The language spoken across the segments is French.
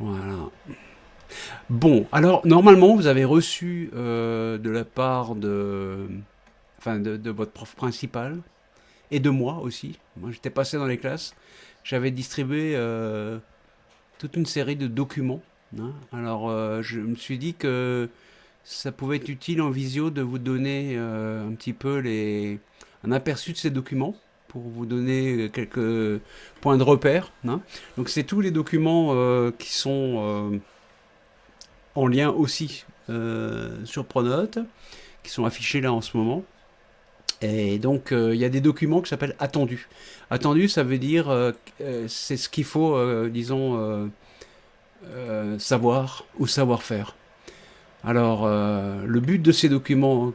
Voilà. Bon, alors normalement vous avez reçu de la part de votre prof principal et de moi aussi. Moi j'étais passé dans les classes, j'avais distribué toute une série de documents, hein. Alors je me suis dit que ça pouvait être utile en visio de vous donner un petit peu un aperçu de ces documents pour vous donner quelques points de repère, hein. Donc c'est tous les documents qui sont en lien aussi sur Pronote, qui sont affichés là en ce moment. Et donc, il y a des documents qui s'appellent attendus. Attendu, ça veut dire, c'est ce qu'il faut, disons, savoir ou savoir-faire. Alors, le but de ces documents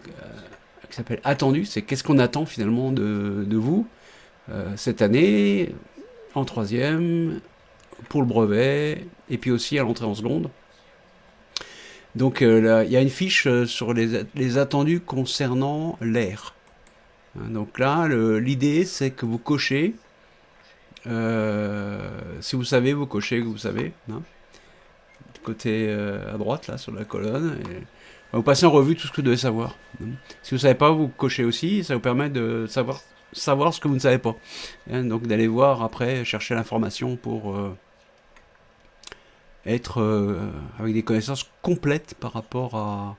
qui s'appellent attendus, c'est qu'est-ce qu'on attend finalement de vous cette année, en troisième, pour le brevet, et puis aussi à l'entrée en seconde. Donc là, il y a une fiche sur les attendus concernant l'air. Hein, donc là, l'idée, c'est que vous cochez. Si vous savez, vous cochez que vous savez. Hein, côté à droite, là, sur la colonne. Et vous passez en revue tout ce que vous devez savoir. Hein. Si vous ne savez pas, vous cochez aussi. Ça vous permet de savoir ce que vous ne savez pas. Hein, donc d'aller voir après, chercher l'information pour être avec des connaissances complètes par rapport à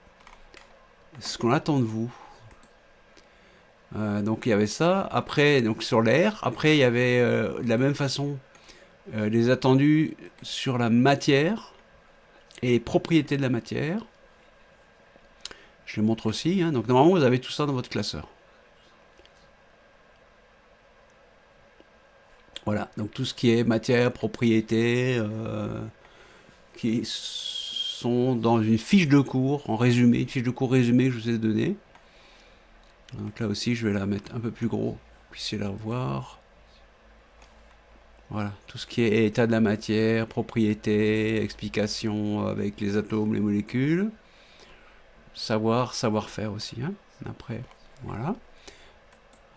ce qu'on attend de vous. Donc il y avait ça. Après, donc sur l'air. Après, il y avait de la même façon les attendus sur la matière et les propriétés de la matière. Je les montre aussi, hein. Donc normalement, vous avez tout ça dans votre classeur. Voilà. Donc tout ce qui est matière, propriété, qui sont dans une fiche de cours en résumé, une fiche de cours résumée que je vous ai donnée. Donc là aussi, je vais la mettre un peu plus gros, pour que vous puissiez la revoir. Voilà, tout ce qui est état de la matière, propriété, explication avec les atomes, les molécules, savoir-faire aussi, hein, après, voilà.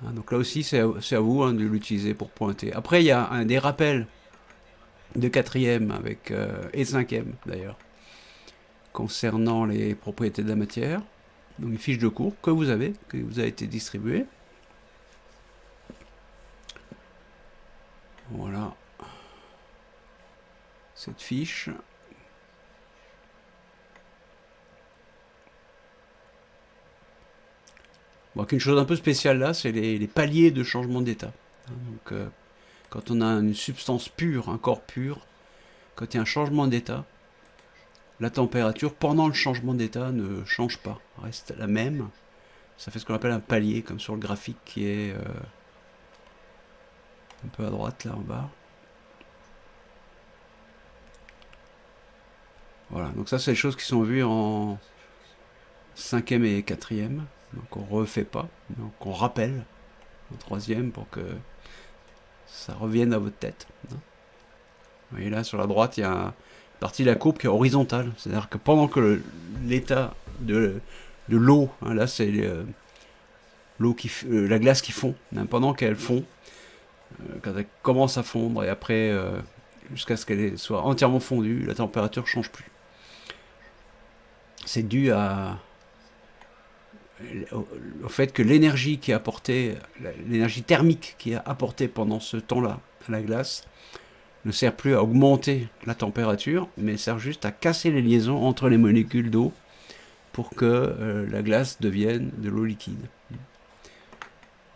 Hein, donc là aussi, c'est à vous hein, de l'utiliser pour pointer. Après, il y a des rappels de quatrième et de cinquième d'ailleurs, concernant les propriétés de la matière. Donc une fiche de cours que vous a été distribuée. Voilà, cette fiche. Bon, une chose un peu spéciale là, c'est les paliers de changement d'état. Donc, quand on a une substance pure, un corps pur, quand il y a un changement d'état, la température pendant le changement d'état ne change pas, reste la même. Ça fait ce qu'on appelle un palier, comme sur le graphique qui est un peu à droite là en bas. Voilà, donc ça c'est les choses qui sont vues en cinquième et quatrième. Donc on refait pas, donc on rappelle en troisième pour que ça revienne à votre tête. Vous voyez là sur la droite, il y a une partie de la courbe qui est horizontale. C'est-à-dire que pendant que l'état de l'eau, hein, là c'est la glace qui fond, hein, pendant qu'elle fond, quand elle commence à fondre et après jusqu'à ce qu'elle soit entièrement fondue, la température ne change plus. C'est dû au fait que l'énergie qui est apportée, l'énergie thermique qui est apportée pendant ce temps-là à la glace, ne sert plus à augmenter la température, mais sert juste à casser les liaisons entre les molécules d'eau pour que la glace devienne de l'eau liquide.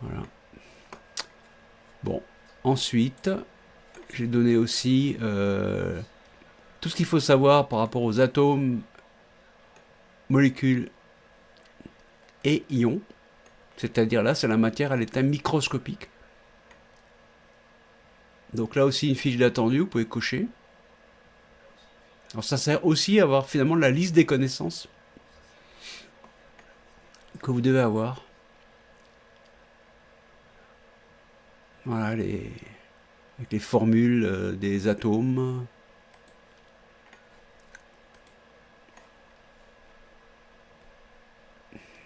Voilà. Bon, ensuite, j'ai donné aussi tout ce qu'il faut savoir par rapport aux atomes, molécules et ions. C'est-à-dire là, c'est la matière à l'état microscopique. Donc là aussi, une fiche d'attendu, vous pouvez cocher. Alors ça sert aussi à avoir finalement la liste des connaissances que vous devez avoir. Voilà, avec les formules des atomes.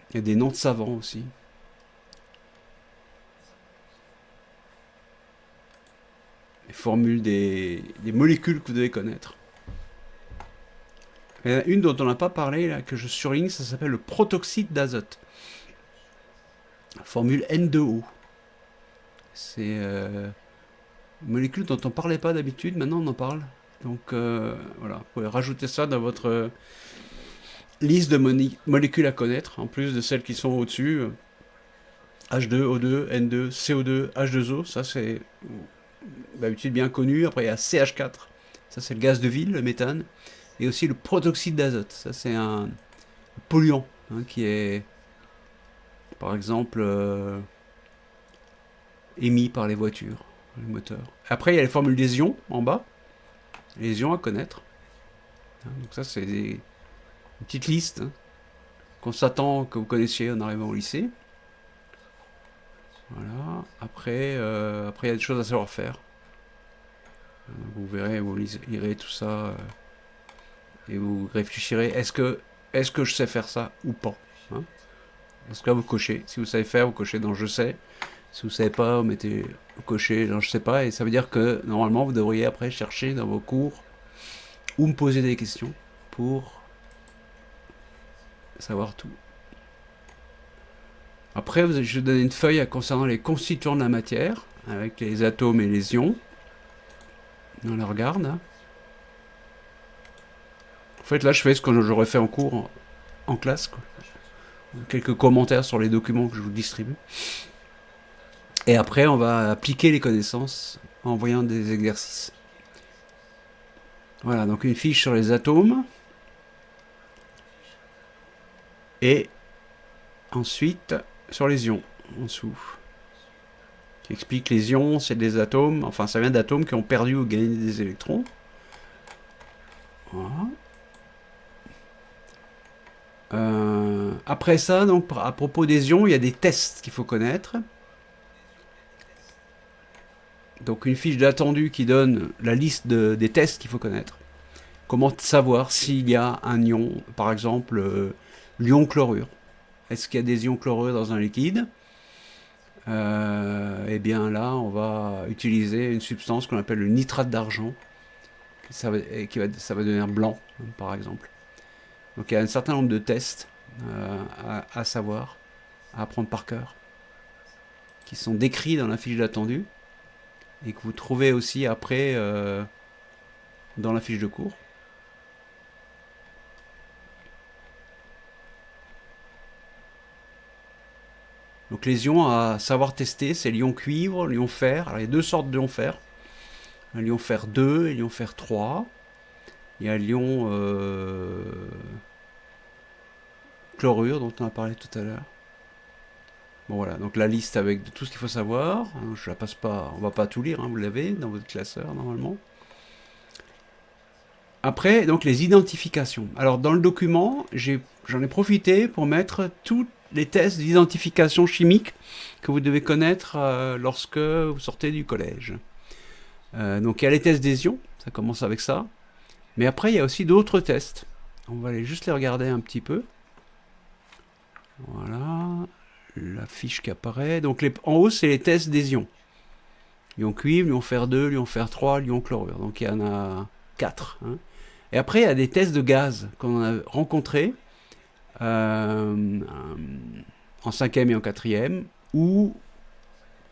Il y a des noms de savants aussi. Les formules des molécules que vous devez connaître. Il y en a une dont on n'a pas parlé, là, que je surligne, ça s'appelle le protoxyde d'azote. Formule N2O. C'est une molécule dont on ne parlait pas d'habitude, maintenant on en parle. Donc voilà, vous pouvez rajouter ça dans votre liste de molécules à connaître, en plus de celles qui sont au-dessus. H2, O2, N2, CO2, H2O, ça c'est d'habitude bien connu. Après il y a CH4, ça c'est le gaz de ville, le méthane. Et aussi le protoxyde d'azote, ça c'est un polluant hein, qui est par exemple émis par les voitures, les moteurs. Après il y a les formules des ions en bas, les ions à connaître. Donc ça c'est une petite liste hein, qu'on s'attend que vous connaissiez en arrivant au lycée. Voilà. Après, il y a des choses à savoir faire. Vous verrez, vous lirez tout ça et vous réfléchirez. Est-ce que je sais faire ça ou pas hein. Dans ce cas, vous cochez. Si vous savez faire, vous cochez dans je sais. Si vous savez pas, vous cochez dans je sais pas. Et ça veut dire que normalement, vous devriez après chercher dans vos cours ou me poser des questions pour savoir tout. Après, je vais vous donner une feuille concernant les constituants de la matière, avec les atomes et les ions. On les regarde. En fait, là, je fais ce que j'aurais fait en cours, en classe. Quoi. Quelques commentaires sur les documents que je vous distribue. Et après, on va appliquer les connaissances en voyant des exercices. Voilà, donc une fiche sur les atomes. Et ensuite, sur les ions, en dessous. Qui explique les ions, c'est des atomes, enfin ça vient d'atomes qui ont perdu ou gagné des électrons. Voilà. Après ça, donc, à propos des ions, il y a des tests qu'il faut connaître. Donc une fiche d'attendu qui donne la liste des tests qu'il faut connaître. Comment savoir s'il y a un ion, par exemple l'ion chlorure. Est-ce qu'il y a des ions chlorure dans un liquide Eh bien là, on va utiliser une substance qu'on appelle le nitrate d'argent. Ça va devenir blanc, par exemple. Donc il y a un certain nombre de tests à savoir, à apprendre par cœur, qui sont décrits dans la fiche d'attendu et que vous trouvez aussi après dans la fiche de cours. Donc les ions à savoir tester, c'est l'ion cuivre, l'ion fer. Alors il y a deux sortes d'ions fer. Un l'ion fer 2 et l'ion fer 3. Il y a l'ion chlorure dont on a parlé tout à l'heure. Bon voilà, donc la liste avec tout ce qu'il faut savoir. Je la passe pas, on va pas tout lire, hein, vous l'avez dans votre classeur normalement. Après, donc les identifications. Alors dans le document, j'en ai profité pour mettre toutes les tests d'identification chimique que vous devez connaître lorsque vous sortez du collège. Donc il y a les tests des ions, ça commence avec ça. Mais après, il y a aussi d'autres tests. On va aller juste les regarder un petit peu. Voilà, la fiche qui apparaît. Donc en haut, c'est les tests des ions. Ion cuivre, l'ion fer 2, l'ion fer 3, l'ion chlorure. Donc il y en a 4. Hein. Et après, il y a des tests de gaz qu'on a rencontrés en 5e et en 4e, ou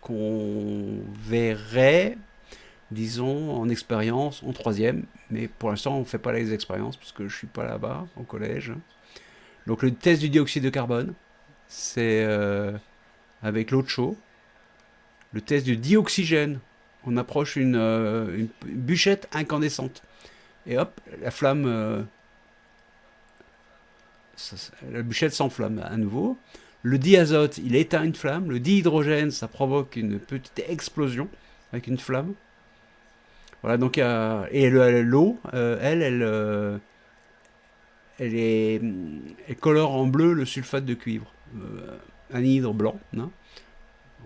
qu'on verrait, disons, en expérience en 3e. Mais pour l'instant, on ne fait pas les expériences, parce que je ne suis pas là-bas, au collège. Donc le test du dioxyde de carbone, c'est avec l'eau de chaud. Le test du dioxygène, on approche une bûchette incandescente. Et hop, la flamme, la bûchette s'enflamme à nouveau. Le diazote, il éteint une flamme. Le dihydrogène, ça provoque une petite explosion avec une flamme. Voilà, donc et l'eau, elle colore en bleu le sulfate de cuivre, anhydre blanc. Non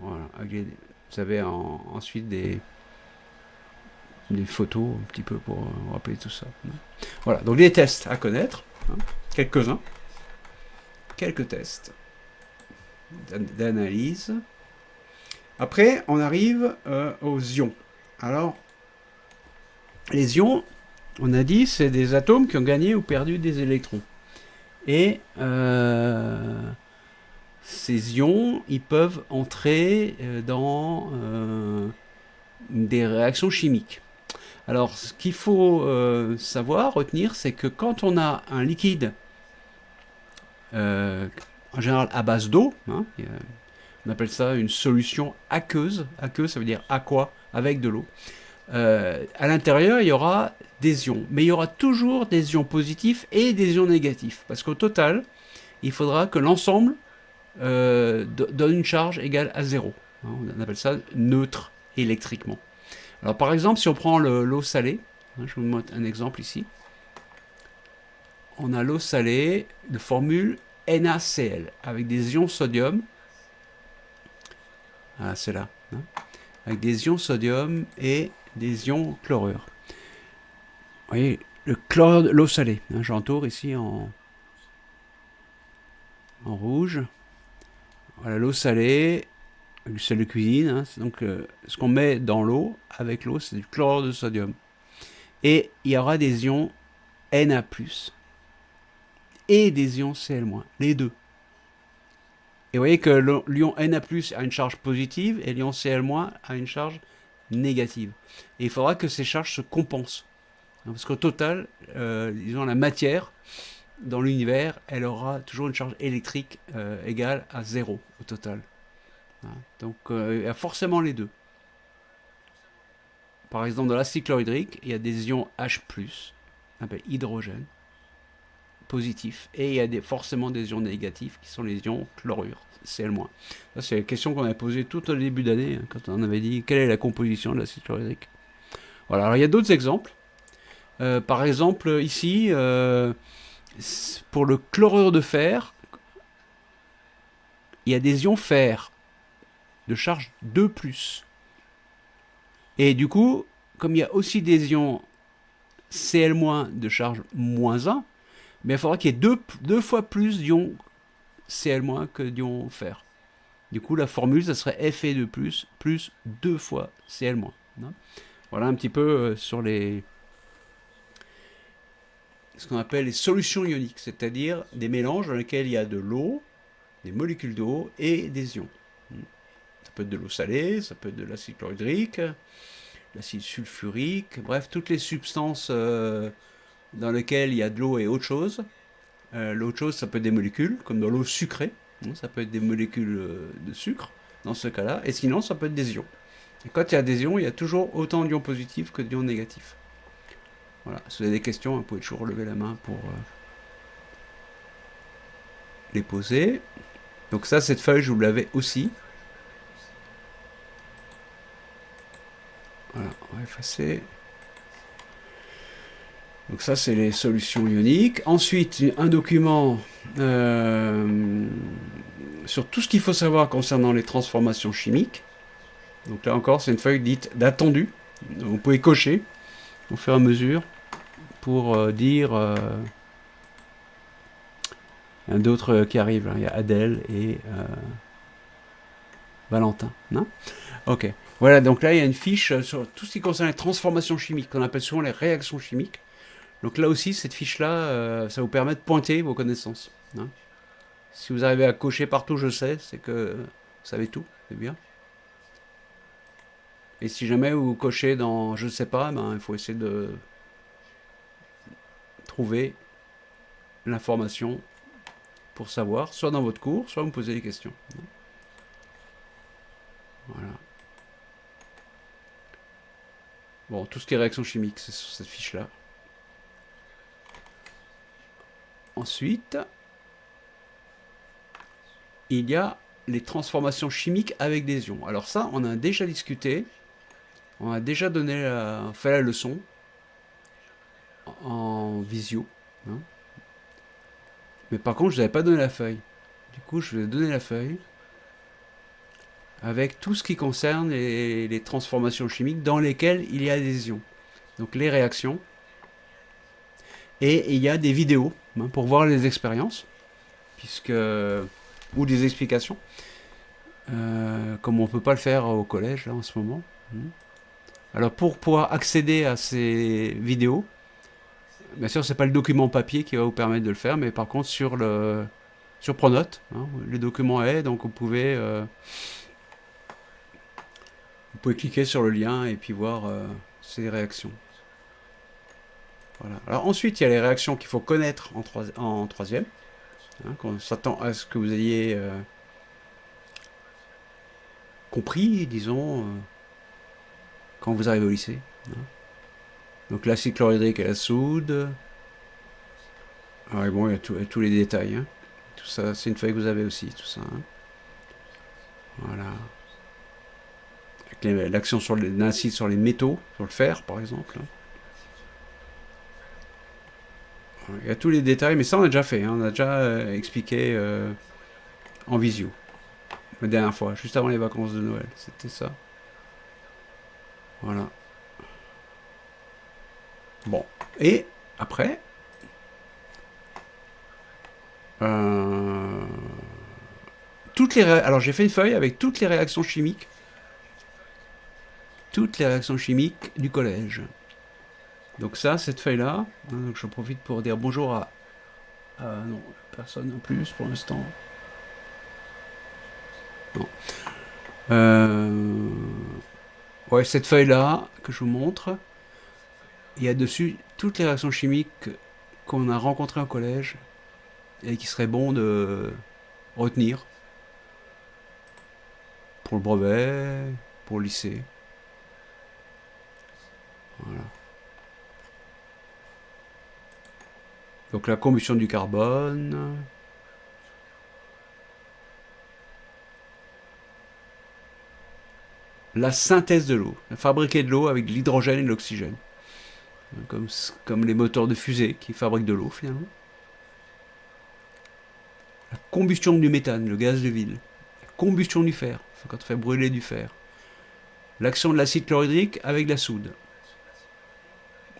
voilà, vous avez ensuite des photos un petit peu pour rappeler tout ça. Voilà, donc les tests à connaître, hein, quelques-uns, quelques tests d'analyse. Après, on arrive aux ions. Alors, les ions, On a dit c'est des atomes qui ont gagné ou perdu des électrons. Et ces ions, ils peuvent entrer dans des réactions chimiques. Alors, ce qu'il faut savoir, retenir, c'est que quand on a un liquide, en général à base d'eau, hein, on appelle ça une solution aqueuse. Aqueuse, ça veut dire aqua, avec de l'eau. À l'intérieur, il y aura des ions. Mais il y aura toujours des ions positifs et des ions négatifs. Parce qu'au total, il faudra que l'ensemble donne une charge égale à 0. On appelle ça neutre électriquement. Alors par exemple, si on prend l'eau salée, je vous montre un exemple ici. On a l'eau salée de formule NaCl avec des ions sodium. Ah, c'est là. Hein, avec des ions sodium et des ions chlorure. Vous voyez, le chlorure de l'eau salée. Hein, j'entoure ici en rouge. Voilà, l'eau salée, du sel de cuisine. Hein, donc, ce qu'on met dans l'eau, avec l'eau, c'est du chlorure de sodium. Et il y aura des ions Na+, et des ions Cl-, les deux. Et vous voyez que l'ion Na+ a une charge positive et l'ion Cl- a une charge négative. Et il faudra que ces charges se compensent. Parce qu'au total, disons, la matière dans l'univers, elle aura toujours une charge électrique égale à 0 au total. Donc il y a forcément les deux. Par exemple, dans l'acide chlorhydrique, il y a des ions H+, on appelle hydrogène, positifs, et il y a forcément des ions négatifs qui sont les ions chlorure, Cl-. Ça, c'est la question qu'on avait posée tout au début d'année, hein, quand on avait dit quelle est la composition de l'acide chlorhydrique. Voilà, alors il y a d'autres exemples. Par exemple, ici, pour le chlorure de fer, il y a des ions fer de charge 2+. Et du coup, comme il y a aussi des ions Cl- de charge -1, mais il faudra qu'il y ait deux fois plus d'ions Cl- que d'ions fer. Du coup, la formule, ça serait Fe2+, plus 2 fois Cl-. Voilà un petit peu sur ce qu'on appelle les solutions ioniques, c'est-à-dire des mélanges dans lesquels il y a de l'eau, des molécules d'eau et des ions. Ça peut être de l'eau salée, ça peut être de l'acide chlorhydrique, l'acide sulfurique, bref, toutes les substances dans lesquelles il y a de l'eau et autre chose. L'autre chose, ça peut être des molécules, comme dans l'eau sucrée, ça peut être des molécules de sucre, dans ce cas-là, et sinon, ça peut être des ions. Et quand il y a des ions, il y a toujours autant d'ions positifs que d'ions négatifs. Voilà, si vous avez des questions, vous pouvez toujours lever la main pour les poser. Donc ça, cette feuille, je vous l'avais aussi. Voilà, on va effacer. Donc ça, c'est les solutions ioniques. Ensuite, un document sur tout ce qu'il faut savoir concernant les transformations chimiques. Donc là encore, c'est une feuille dite d'attendu. Vous pouvez cocher au fur et à mesure pour dire... il y en a d'autres qui arrivent. Hein. Il y a Adèle et Valentin. Non, ok. Voilà, donc là, il y a une fiche sur tout ce qui concerne les transformations chimiques, qu'on appelle souvent les réactions chimiques. Donc là aussi, cette fiche-là, ça vous permet de pointer vos connaissances. Hein. Si vous arrivez à cocher partout, je sais, c'est que vous savez tout, c'est bien. Et si jamais vous cochez dans je sais pas, ben, il faut essayer de trouver l'information pour savoir, soit dans votre cours, soit vous me posez des questions. Voilà. Bon, tout ce qui est réaction chimique, c'est sur cette fiche-là. Ensuite, il y a les transformations chimiques avec des ions. Alors ça, on a déjà discuté, on a déjà fait la leçon en visio. Hein. Mais par contre, je n'avais pas donné la feuille. Du coup, je vais donner la feuille avec tout ce qui concerne les transformations chimiques dans lesquelles il y a des ions. Donc les réactions. Et il y a des vidéos hein, pour voir les expériences, ou des explications, comme on ne peut pas le faire au collège là, en ce moment. Alors pour pouvoir accéder à ces vidéos, Bien sûr, c'est pas le document papier qui va vous permettre de le faire, mais par contre sur Pronote, hein, le document est, donc vous pouvez cliquer sur le lien et puis voir ces réactions. Voilà. Alors ensuite, il y a les réactions qu'il faut connaître en troisième. Hein, qu'on s'attend à ce que vous ayez compris, disons, quand vous arrivez au lycée. Hein. Donc l'acide chlorhydrique et la soude. Ah, et bon, il y a tous les détails. Hein. Tout ça, c'est une feuille que vous avez aussi, tout ça. Hein. Voilà. L'action sur l'acide sur les métaux, sur le fer par exemple. Il y a tous les détails, mais ça on a déjà fait. Hein. On a déjà expliqué en visio. La dernière fois, juste avant les vacances de Noël. C'était ça. Voilà. Bon. Et après, alors j'ai fait une feuille avec toutes les réactions chimiques. Toutes les réactions chimiques du collège. Donc ça, cette feuille-là, hein, donc j'en profite pour dire bonjour à non, personne en plus pour l'instant. Non. Ouais, cette feuille-là que je vous montre, il y a dessus toutes les réactions chimiques qu'on a rencontrées au collège et qui serait bon de retenir pour le brevet, pour le lycée. Voilà. Donc la combustion du carbone. La synthèse de l'eau. Fabriquer de l'eau avec de l'hydrogène et de l'oxygène. Comme les moteurs de fusée qui fabriquent de l'eau finalement. La combustion du méthane, le gaz de ville. La combustion du fer, quand on fait brûler du fer. L'action de l'acide chlorhydrique avec la soude.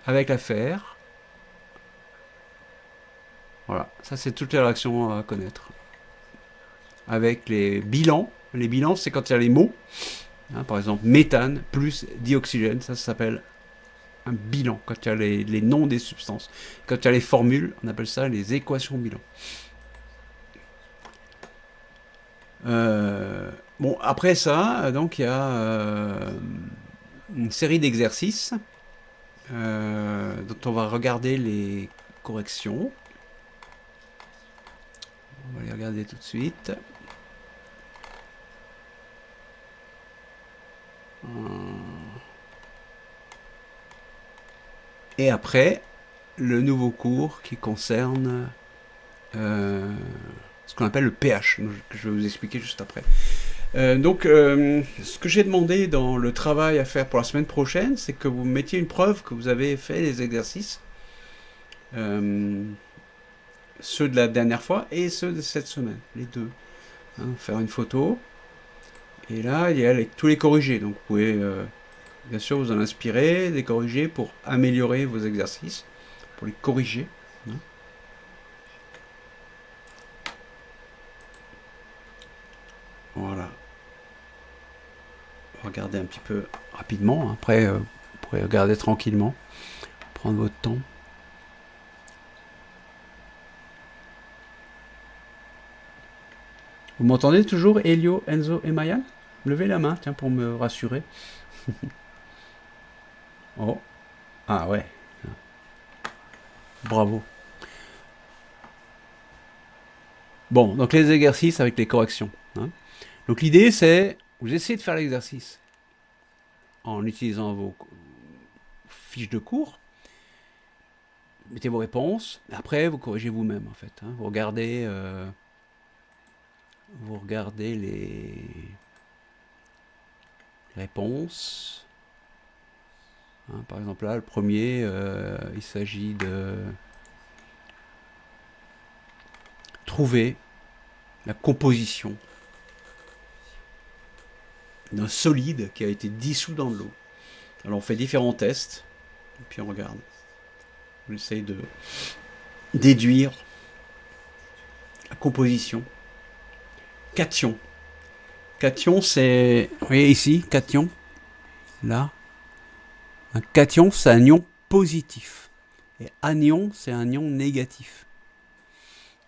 Avec la fer. Voilà, ça c'est toutes les réactions à connaître. Avec les bilans. Les bilans, c'est quand il y a les mots. Hein, par exemple, méthane plus dioxygène, ça s'appelle un bilan. Quand il y a les noms des substances. Quand il y a les formules, on appelle ça les équations bilan. Bon, après ça, donc il y a une série d'exercices dont on va regarder les corrections. On va les regarder tout de suite. Et après, le nouveau cours qui concerne ce qu'on appelle le pH, que je vais vous expliquer juste après. Ce que j'ai demandé dans le travail à faire pour la semaine prochaine, c'est que vous mettiez une preuve que vous avez fait les exercices, ceux de la dernière fois et ceux de cette semaine, les deux. Hein, faire une photo. Et là, il y a tous les corrigés. Donc vous pouvez bien sûr vous en inspirer, les corriger pour améliorer vos exercices, pour les corriger. Hein. Voilà. Regardez un petit peu rapidement. Après, vous pourrez regarder tranquillement. Prendre votre temps. Vous m'entendez toujours, Elio, Enzo et Maya? Levez la main, tiens, pour me rassurer. Oh. Ah ouais. Bravo. Bon, donc les exercices avec les corrections. Hein. Donc l'idée, c'est, vous essayez de faire l'exercice en utilisant vos fiches de cours. Mettez vos réponses. Après, vous corrigez vous-même, en fait. Hein. Vous regardez les réponses. Hein, par exemple, là, le premier, il s'agit de trouver la composition d'un solide qui a été dissous dans de l'eau. Alors, on fait différents tests, et puis on regarde. On essaye de déduire la composition. Cation. Cation, c'est... Vous voyez ici, cation. Là. Un cation, c'est un ion positif. Et anion, c'est un ion négatif.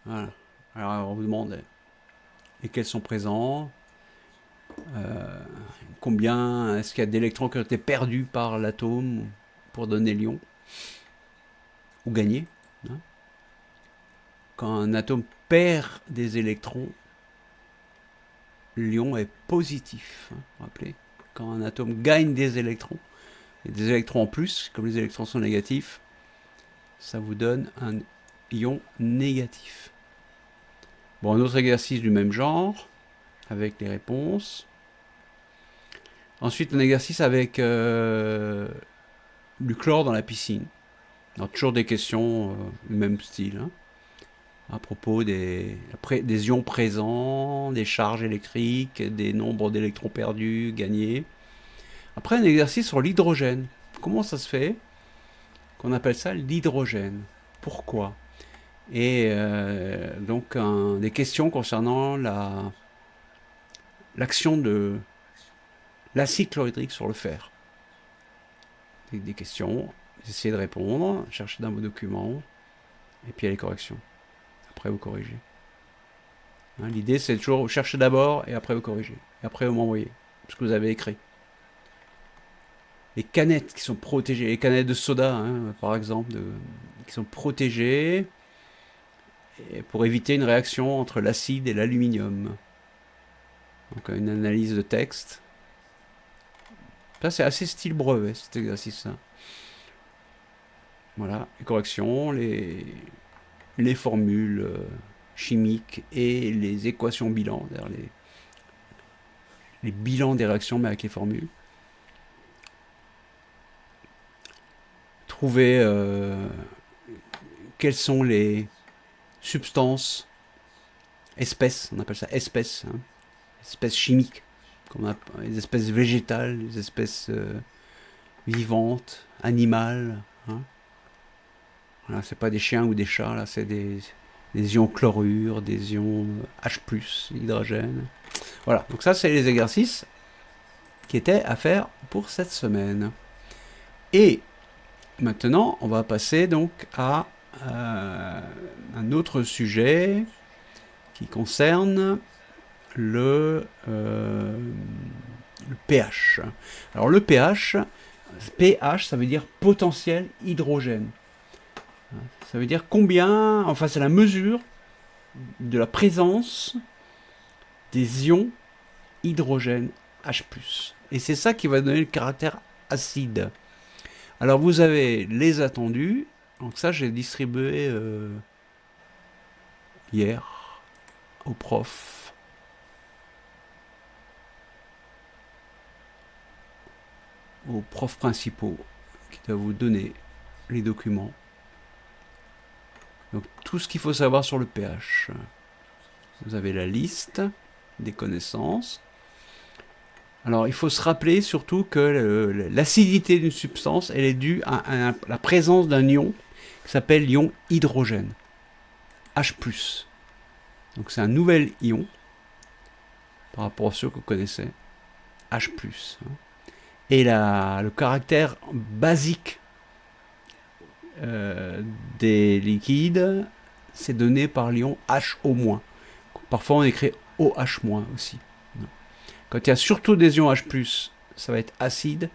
Voilà. Alors on vous demande lesquels sont présents, combien est-ce qu'il y a d'électrons qui ont été perdus par l'atome pour donner l'ion, ou gagner. Hein. Quand un atome perd des électrons, l'ion est positif. Hein, rappelez. Quand un atome gagne des électrons, et des électrons en plus, comme les électrons sont négatifs, ça vous donne un ion négatif. Bon, un autre exercice du même genre, avec les réponses. Ensuite, un exercice avec du chlore dans la piscine. Alors, toujours des questions du même style. Hein, à propos des ions présents, des charges électriques, des nombres d'électrons perdus, gagnés. Après, un exercice sur l'hydrogène. Comment ça se fait qu'on appelle ça l'hydrogène? Pourquoi? Et donc, des questions concernant l'action de l'acide chlorhydrique sur le fer. Des questions, essayez de répondre, cherchez dans vos documents, et puis il y a les corrections. Après, vous corrigez. Hein, l'idée, c'est toujours vous cherchez d'abord, et après vous corrigez. Et après, vous m'envoyez ce que vous avez écrit. Les canettes qui sont protégées, les canettes de soda, hein, par exemple, qui sont protégées pour éviter une réaction entre l'acide et l'aluminium. Donc, une analyse de texte. Ça, c'est assez style brevet, cet exercice-là. Voilà, les corrections, les formules chimiques et les équations bilan, c'est-à-dire les bilans des réactions, mais avec les formules. Trouver quelles sont les substances, espèces, on appelle ça espèces, hein, espèces chimiques, comme les espèces végétales, les espèces vivantes, animales. Hein. Voilà, c'est pas des chiens ou des chats, là, c'est des ions chlorure, des ions H+, hydrogène. Voilà, donc ça, c'est les exercices qui étaient à faire pour cette semaine. Et maintenant, on va passer donc à un autre sujet qui concerne le pH. Alors le pH, ça veut dire potentiel hydrogène. Ça veut dire combien, enfin c'est la mesure de la présence des ions hydrogène H+. Et c'est ça qui va donner le caractère acide. Alors vous avez les attendus, donc ça j'ai distribué hier aux profs. Aux profs principaux qui doivent vous donner les documents. Donc tout ce qu'il faut savoir sur le pH. Vous avez la liste des connaissances. Alors il faut se rappeler surtout que l'acidité d'une substance, elle est due à la présence d'un ion qui s'appelle l'ion hydrogène, H+. Donc c'est un nouvel ion par rapport à ceux que vous connaissez, H+. Et le caractère basique des liquides, c'est donné par l'ion HO-. Parfois on écrit OH- aussi. Quand il y a surtout des ions H+, ça va être acide.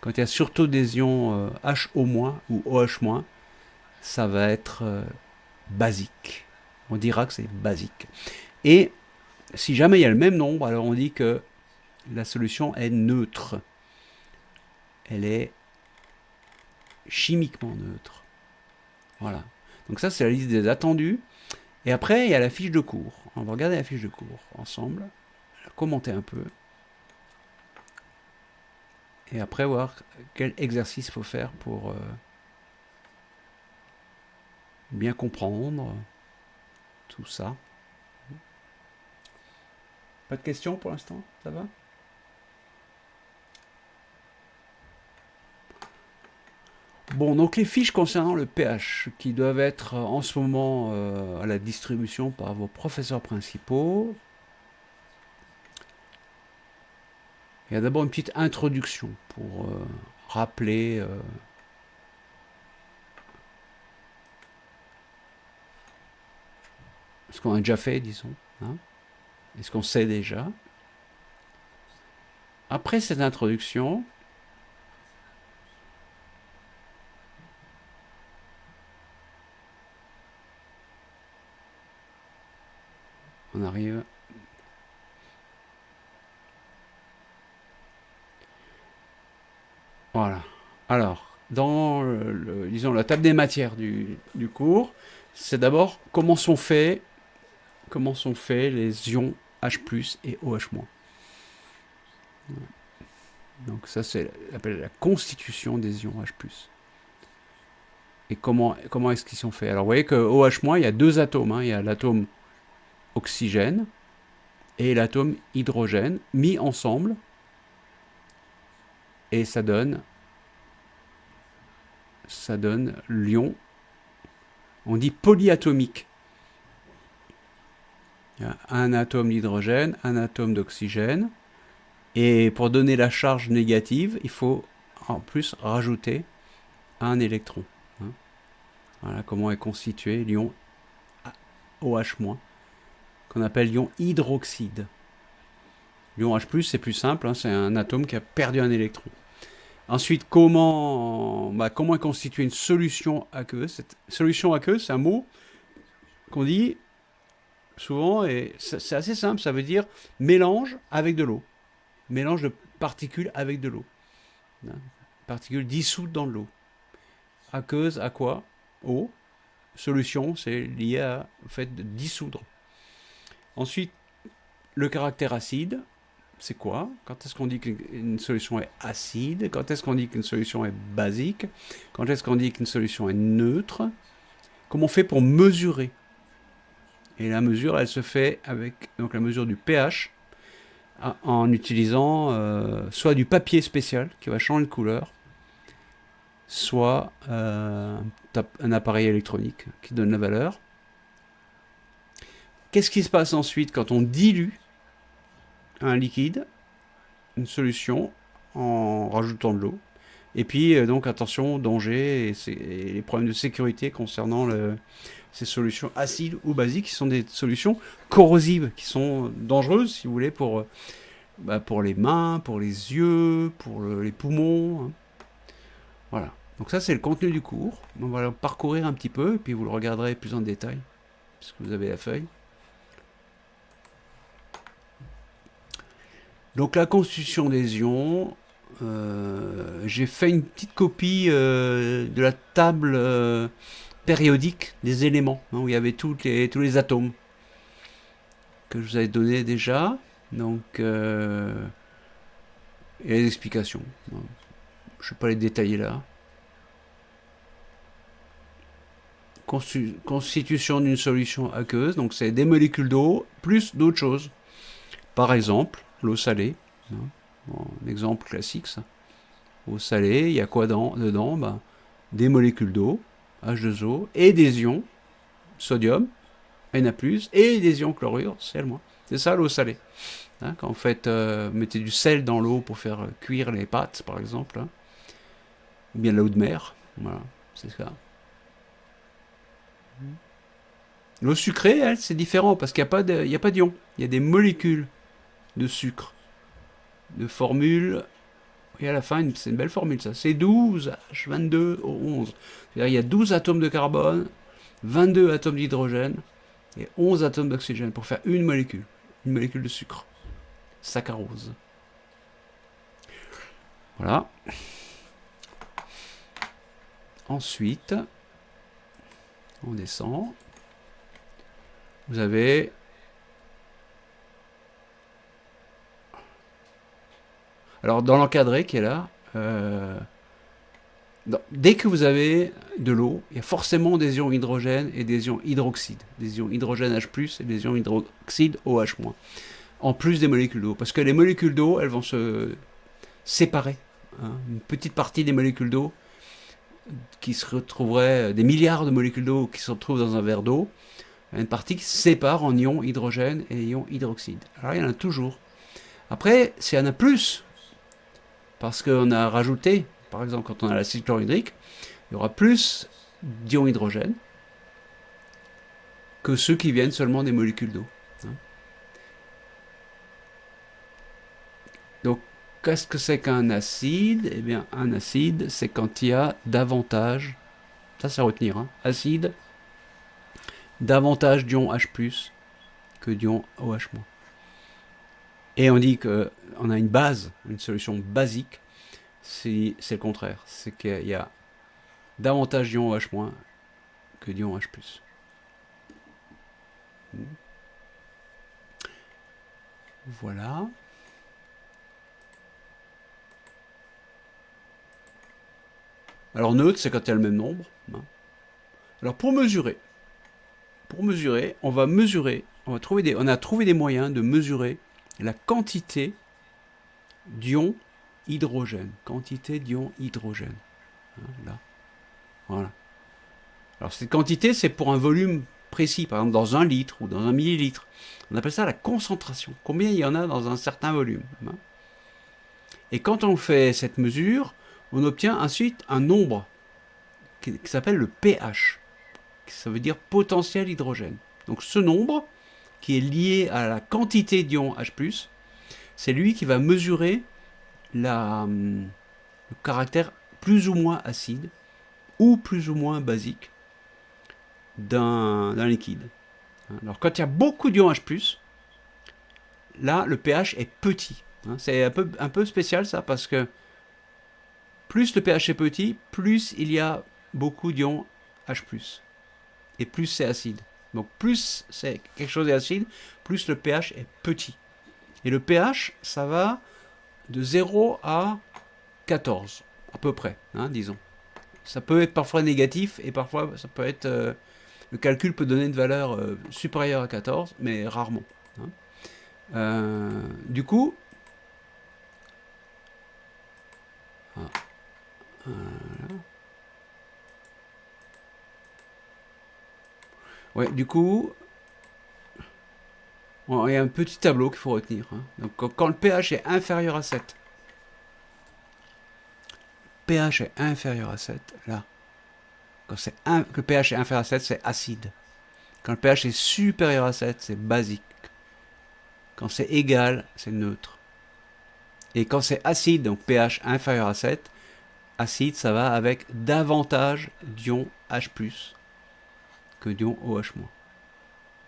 Quand il y a surtout des ions HO- ou OH-, ça va être basique. On dira que c'est basique. Et si jamais il y a le même nombre, alors on dit que la solution est neutre. Elle est chimiquement neutre. Voilà. Donc ça, c'est la liste des attendus. Et après, il y a la fiche de cours. On va regarder la fiche de cours ensemble, commenter un peu. Et après, voir quel exercice il faut faire pour bien comprendre tout ça. Pas de questions pour l'instant? Ça va? Bon, donc les fiches concernant le pH qui doivent être en ce moment à la distribution par vos professeurs principaux. Il y a d'abord une petite introduction pour rappeler ce qu'on a déjà fait, disons, hein, et ce qu'on sait déjà. Après cette introduction, on arrive. Voilà. Alors, dans disons, la table des matières du cours, c'est d'abord comment sont faits les ions H+ et OH-. Donc ça, c'est appelle la constitution des ions H+. Et comment est-ce qu'ils sont faits? Alors, vous voyez que OH-, il y a deux atomes, hein. Il y a l'atome oxygène et l'atome hydrogène mis ensemble, et ça donne l'ion, on dit polyatomique. Il y a un atome d'hydrogène, un atome d'oxygène, et pour donner la charge négative, il faut en plus rajouter un électron. Hein. Voilà comment est constitué l'ion OH-, qu'on appelle l'ion hydroxyde. L'ion H+, c'est plus simple, hein, c'est un atome qui a perdu un électron. Ensuite, comment est constituée une solution aqueuse? Cette solution aqueuse, c'est un mot qu'on dit souvent, et c'est assez simple, ça veut dire mélange avec de l'eau. Mélange de particules avec de l'eau. Hein, particules dissoutes dans de l'eau. Aqueuse, à quoi? Eau. Solution, c'est lié au fait de dissoudre. Ensuite, le caractère acide, c'est quoi? Quand est-ce qu'on dit qu'une solution est acide? Quand est-ce qu'on dit qu'une solution est basique? Quand est-ce qu'on dit qu'une solution est neutre? Comment on fait pour mesurer? Et la mesure, elle se fait avec donc la mesure du pH en utilisant soit du papier spécial qui va changer de couleur, soit un appareil électronique qui donne la valeur. Qu'est-ce qui se passe ensuite quand on dilue un liquide, une solution, en rajoutant de l'eau? Et puis, donc, attention, danger et les problèmes de sécurité concernant ces solutions acides ou basiques, qui sont des solutions corrosives, qui sont dangereuses, si vous voulez, pour les mains, pour les yeux, pour les poumons. Hein. Voilà. Donc ça, c'est le contenu du cours. On va le parcourir un petit peu, et puis vous le regarderez plus en détail, puisque vous avez la feuille. Donc la constitution des ions, j'ai fait une petite copie de la table périodique des éléments, hein, où il y avait tous les atomes que je vous avais donné déjà. Donc, et les explications. Je ne vais pas les détailler là. Constitution d'une solution aqueuse, donc c'est des molécules d'eau plus d'autres choses. Par exemple, l'eau salée. Hein. Bon, un exemple classique, ça. Eau salée, il y a quoi dedans? Des molécules d'eau, H2O, et des ions, sodium, Na+, et des ions chlorure, Cl-. C'est ça l'eau salée. Hein, quand vous mettez du sel dans l'eau pour faire cuire les pâtes, par exemple, hein, ou bien de l'eau de mer, voilà, c'est ça. L'eau sucrée, elle, c'est différent, parce qu'il n'y a pas d'ions, il y a des molécules de sucre, de formule, et à la fin, c'est une belle formule, ça, c'est 12H22O11. C'est-à-dire il y a 12 atomes de carbone, 22 atomes d'hydrogène, et 11 atomes d'oxygène pour faire une molécule de sucre. Saccharose. Voilà. Ensuite, on descend. Vous avez alors dans l'encadré qui est là, dès que vous avez de l'eau, il y a forcément des ions hydrogène et des ions hydroxyde, des ions hydrogène H+ et des ions hydroxyde OH-, en plus des molécules d'eau, parce que les molécules d'eau, elles vont se séparer. Hein. Une petite partie des molécules d'eau qui se retrouveraient, des milliards de molécules d'eau qui se retrouvent dans un verre d'eau, une partie qui se sépare en ions hydrogène et ions hydroxyde. Alors il y en a toujours. Après, s'il y en a plus, parce qu'on a rajouté, par exemple quand on a l'acide chlorhydrique, il y aura plus d'ions hydrogène que ceux qui viennent seulement des molécules d'eau. Hein. Donc, qu'est-ce que c'est qu'un acide? Eh bien, un acide, c'est quand il y a davantage, ça c'est à retenir, hein, acide, davantage d'ions H+, que d'ions OH-. Et on dit qu'on a une base, une solution basique, c'est le contraire. C'est qu'il y a davantage d'ions OH- que d'ions H+. Voilà. Alors neutre, c'est quand il y a le même nombre. Hein. Alors pour mesurer, on a trouvé des moyens de mesurer la quantité d'ions hydrogène. Quantité d'ions hydrogène. Hein, là. Voilà. Alors cette quantité, c'est pour un volume précis, par exemple dans 1 litre ou dans 1 millilitre. On appelle ça la concentration. Combien il y en a dans un certain volume. Hein. Et quand on fait cette mesure, on obtient ensuite un nombre qui s'appelle le pH. Ça veut dire potentiel hydrogène. Donc ce nombre, qui est lié à la quantité d'ions H+, c'est lui qui va mesurer le caractère plus ou moins acide ou plus ou moins basique d'un liquide. Alors quand il y a beaucoup d'ions H+, là le pH est petit. C'est un peu spécial ça, parce que plus le pH est petit, plus il y a beaucoup d'ions H+. Et plus c'est acide. Donc plus c'est quelque chose est acide, plus le pH est petit. Et le pH, ça va de 0 à 14, à peu près, disons. Ça peut être parfois négatif, et parfois ça peut être... le calcul peut donner une valeur supérieure à 14, mais rarement. Du coup... Voilà. Ouais, du coup, il y a un petit tableau qu'il faut retenir. Hein. Donc, quand le pH est inférieur à 7, pH est inférieur à 7, là, quand que le pH est inférieur à 7, c'est acide. Quand le pH est supérieur à 7, c'est basique. Quand c'est égal, c'est neutre. Et quand c'est acide, donc pH inférieur à 7, acide, ça va avec davantage d'ions H+, que d'ions OH-. Donc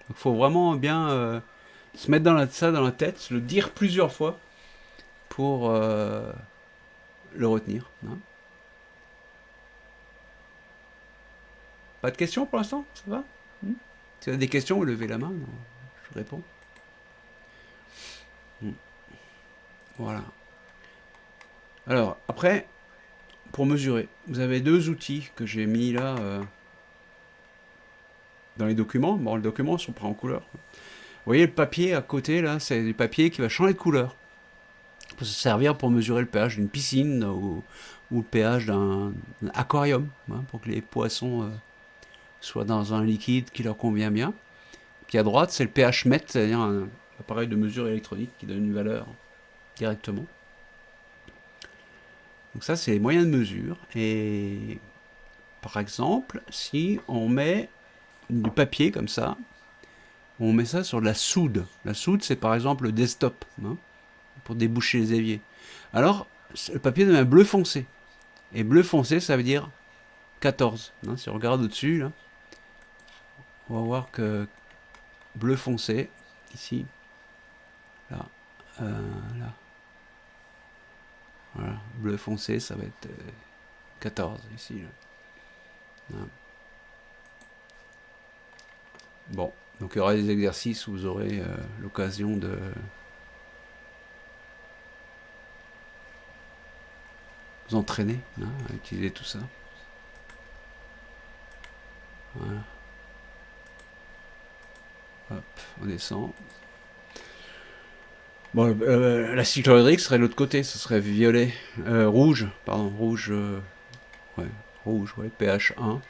il faut vraiment bien se mettre ça dans la tête, se le dire plusieurs fois pour le retenir. Hein. Pas de questions pour l'instant? Ça va? Si vous avez des questions, levez la main, je réponds. Voilà. Alors, après, pour mesurer, vous avez deux outils que j'ai mis là dans les documents. Bon, les documents sont pris en couleur. Vous voyez le papier à côté, là, c'est du papier qui va changer de couleur. Ça peut se servir pour mesurer le pH d'une piscine ou le pH d'un aquarium, pour que les poissons soient dans un liquide qui leur convient bien. Puis à droite, c'est le pH mètre, c'est-à-dire un appareil de mesure électronique qui donne une valeur directement. Donc ça, c'est les moyens de mesure. Et par exemple, si on met du papier comme ça, on met ça sur de la soude. La soude, c'est par exemple le desktop, pour déboucher les éviers. Alors, le papier devient bleu foncé. Et bleu foncé, ça veut dire 14. Si on regarde au-dessus, là, on va voir que bleu foncé, ici, là, là. Voilà, bleu foncé, ça va être 14 ici. Là. Bon, donc il y aura des exercices où vous aurez l'occasion de vous entraîner à utiliser tout ça. Voilà. Hop, on descend. Bon, l'acide chlorhydrique serait de l'autre côté, ce serait violet, rouge, pH 1,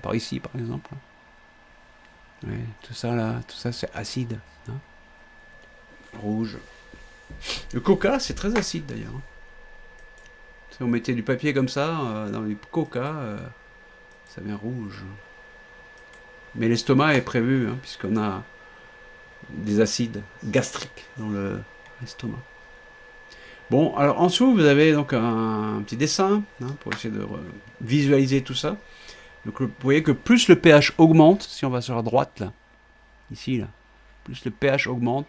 par ici par exemple. Ouais, tout ça là, tout ça c'est acide. Rouge. Le coca, c'est très acide d'ailleurs. Si on mettait du papier comme ça dans du coca, ça devient rouge. Mais l'estomac est prévu, hein, puisqu'on a des acides gastriques dans l'estomac. Bon, alors en dessous, vous avez donc un petit dessin hein, pour essayer de visualiser tout ça. Donc vous voyez que plus le pH augmente, si on va sur la droite, là, ici, là, plus le pH augmente,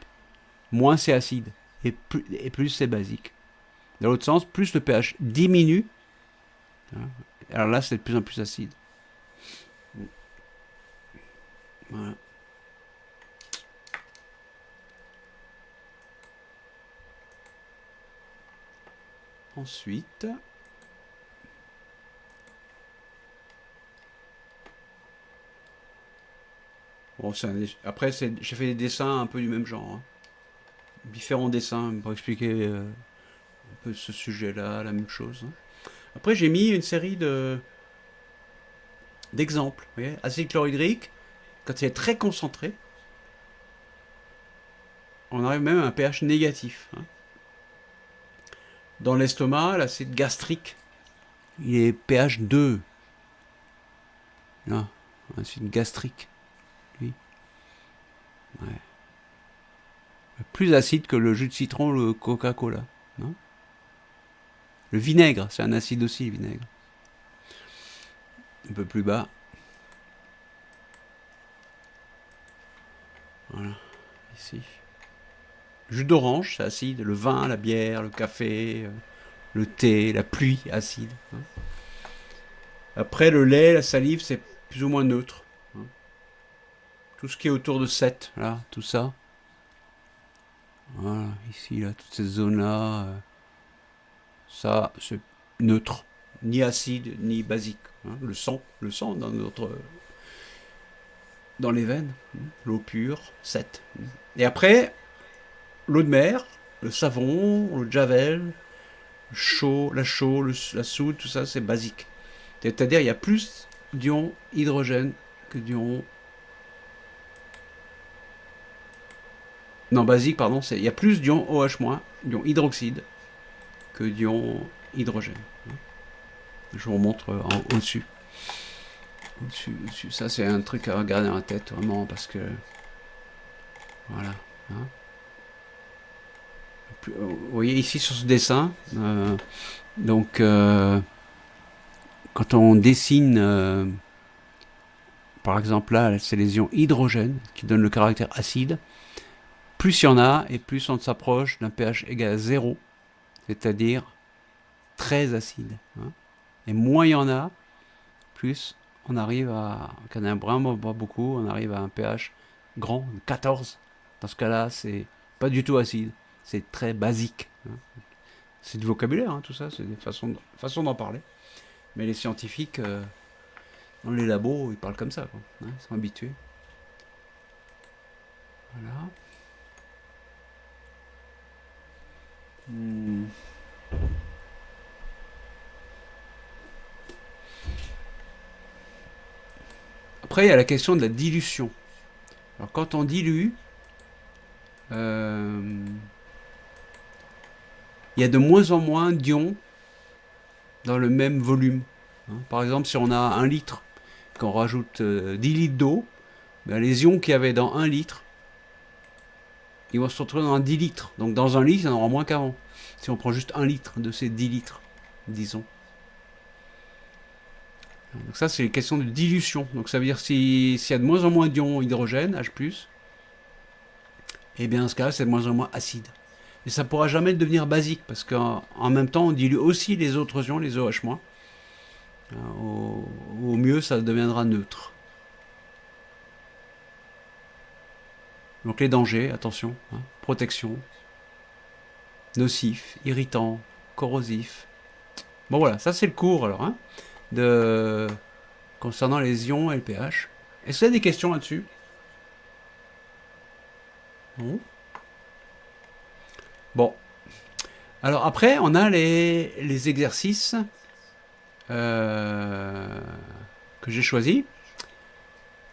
moins c'est acide et plus c'est basique. Dans l'autre sens, plus le pH diminue, hein, alors là c'est de plus en plus acide. Voilà. Ensuite, bon, après j'ai fait des dessins un peu du même genre, hein. Différents dessins pour expliquer un peu ce sujet-là, la même chose, hein. Après j'ai mis une série d'exemples. Vous voyez, acide chlorhydrique, quand il est très concentré, on arrive même à un pH négatif, hein. Dans l'estomac, l'acide gastrique, il est pH 2. Là, acide gastrique, lui. Ouais. Plus acide que le jus de citron, le Coca-Cola. Non, le vinaigre, c'est un acide aussi, le vinaigre. Un peu plus bas. Voilà, ici. Jus d'orange, c'est acide. Le vin, la bière, le café, le thé, la pluie, acide. Après, le lait, la salive, c'est plus ou moins neutre. Tout ce qui est autour de 7, là, tout ça. Voilà, ici, là, toutes ces zones-là, ça, c'est neutre. Ni acide, ni basique. Le sang dans les veines. L'eau pure, 7. Et après, l'eau de mer, le savon, l'eau de javel, la chaux, la soude, tout ça, c'est basique. C'est-à-dire, il y a plus d'ions hydrogène que d'ions. Non, basique, pardon, il y a plus d'ions OH-, d'ions hydroxyde, que d'ions hydrogène. Je vous montre au-dessus. Au-dessus. Ça, c'est un truc à regarder dans la tête, vraiment, parce que. Voilà. Hein. Vous voyez ici sur ce dessin, donc quand on dessine, par exemple là, c'est les ions hydrogène qui donnent le caractère acide. Plus il y en a, et plus on s'approche d'un pH égal à 0, c'est-à-dire très acide. Hein. Et moins il y en a, plus on arrive à, quand on a vraiment pas beaucoup, on arrive à un pH grand, 14. Dans ce cas-là, c'est pas du tout acide, c'est très basique. Hein. C'est du vocabulaire, hein, tout ça, c'est des façons d'en parler. Mais les scientifiques, dans les labos, ils parlent comme ça, quoi. Hein, ils sont habitués. Voilà. Après, il y a la question de la dilution. Alors, quand on dilue, il y a de moins en moins d'ions dans le même volume. Hein. Par exemple, si on a 1 litre, qu'on rajoute 10 litres d'eau, ben les ions qu'il y avait dans 1 litre, ils vont se retrouver dans 10 litres. Donc dans 1 litre, il y en aura moins qu'avant. Si on prend juste 1 litre de ces 10 litres, disons. Donc ça, c'est une question de dilution. Donc ça veut dire s'il y a de moins en moins d'ions hydrogène, H+, et bien dans ce cas-là, c'est de moins en moins acide. Et ça ne pourra jamais devenir basique, parce qu'en même temps, on dilue aussi les autres ions, les OH-. Au mieux, ça deviendra neutre. Donc les dangers, attention, hein, protection, nocif, irritant, corrosif. Bon voilà, ça c'est le cours alors, hein, concernant les ions et le pH. Est-ce qu'il y a des questions là-dessus? Non. Bon. Alors après, on a les exercices que j'ai choisis.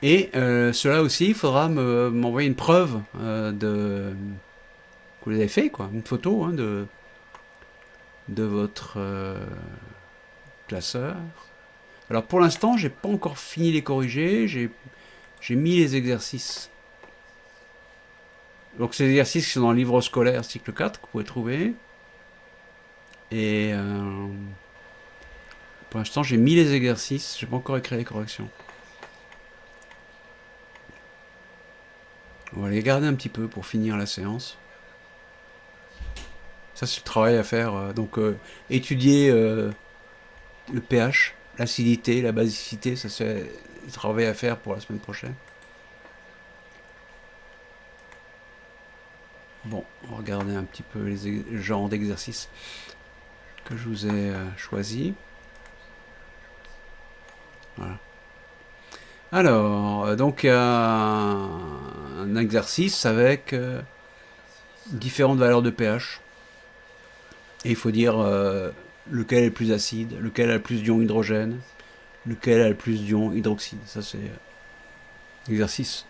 Et cela aussi, il faudra m'envoyer une preuve que vous avez fait, quoi, une photo hein, de votre classeur. Alors pour l'instant, j'ai pas encore fini les corriger. J'ai mis les exercices. Donc ces exercices qui sont dans le livre scolaire cycle 4 que vous pouvez trouver. Et pour l'instant j'ai mis les exercices, j'ai pas encore écrit les corrections. On va les garder un petit peu pour finir la séance. Ça c'est le travail à faire. Donc étudier le pH, l'acidité, la basicité, ça c'est le travail à faire pour la semaine prochaine. Bon, on va regarder un petit peu les genres d'exercices que je vous ai choisis. Voilà. Alors, donc il y a un exercice avec différentes valeurs de pH. Et il faut dire lequel est le plus acide, lequel a le plus d'ion hydrogène, lequel a le plus d'ion hydroxyde. Ça c'est un exercice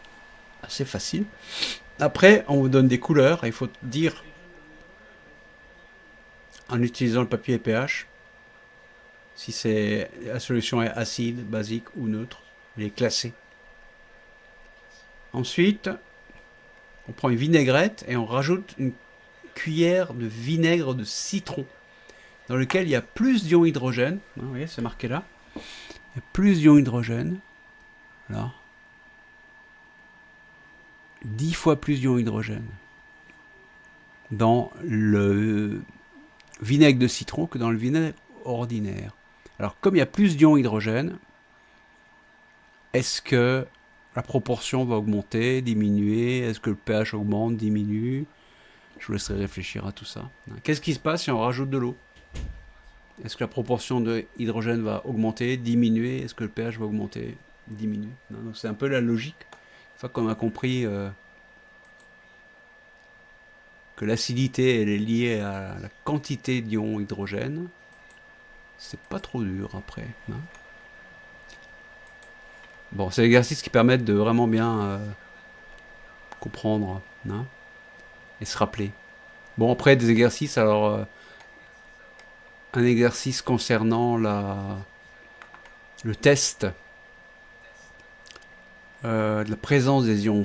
assez facile. Après, on vous donne des couleurs et il faut dire, en utilisant le papier pH, si la solution est acide, basique ou neutre. Il est classé. Ensuite, on prend une vinaigrette et on rajoute une cuillère de vinaigre de citron dans lequel il y a plus d'ion hydrogène. Vous voyez, c'est marqué là. Il y a plus d'ion hydrogène. Là. 10 fois plus d'ion hydrogène dans le vinaigre de citron que dans le vinaigre ordinaire. Alors, comme il y a plus d'ion hydrogène, est-ce que la proportion va augmenter, diminuer? Est-ce que le pH augmente, diminue? Je vous laisserai réfléchir à tout ça. Qu'est-ce qui se passe si on rajoute de l'eau? Est-ce que la proportion d'hydrogène va augmenter, diminuer? Est-ce que le pH va augmenter, diminuer? Donc c'est un peu la logique. Une fois qu'on a compris que l'acidité elle est liée à la quantité d'ion hydrogène, c'est pas trop dur après. Bon, c'est l'exercice qui permettent de vraiment bien comprendre et se rappeler. Bon, après des exercices, alors un exercice concernant le test de la présence des ions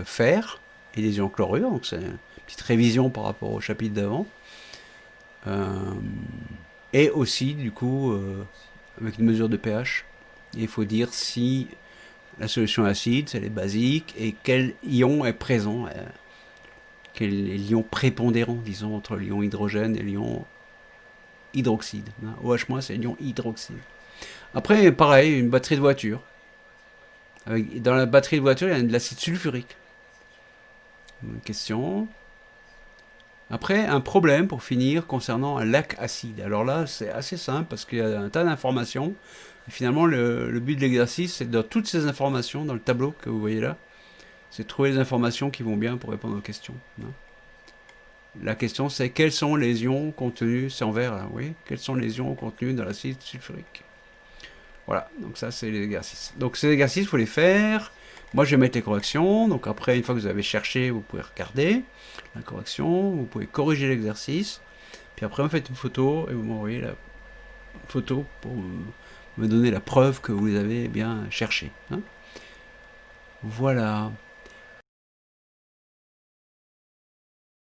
fer et des ions chlorure. Donc c'est une petite révision par rapport au chapitre d'avant. Et aussi, du coup, avec une mesure de pH, il faut dire si la solution est acide, si elle est basique, et quel ion est présent, quel est l'ion prépondérant, disons, entre l'ion hydrogène et l'ion hydroxyde. OH-, c'est l'ion hydroxyde. Après, pareil, une batterie de voiture. Dans la batterie de voiture, il y a de l'acide sulfurique. Une question. Après, un problème pour finir concernant un lac acide. Alors là, c'est assez simple parce qu'il y a un tas d'informations. Et finalement, le but de l'exercice, c'est dans toutes ces informations, dans le tableau que vous voyez là, c'est de trouver les informations qui vont bien pour répondre aux questions. La question, c'est quels sont les ions contenus, c'est en vert là, oui, quels sont les ions contenus dans l'acide sulfurique. Voilà, donc ça, c'est les exercices. Donc ces exercices, il faut les faire. Moi, je vais mettre les corrections. Donc après, une fois que vous avez cherché, vous pouvez regarder la correction. Vous pouvez corriger l'exercice. Puis après, vous faites une photo et vous m'envoyez la photo pour me donner la preuve que vous les avez bien cherchés. Voilà.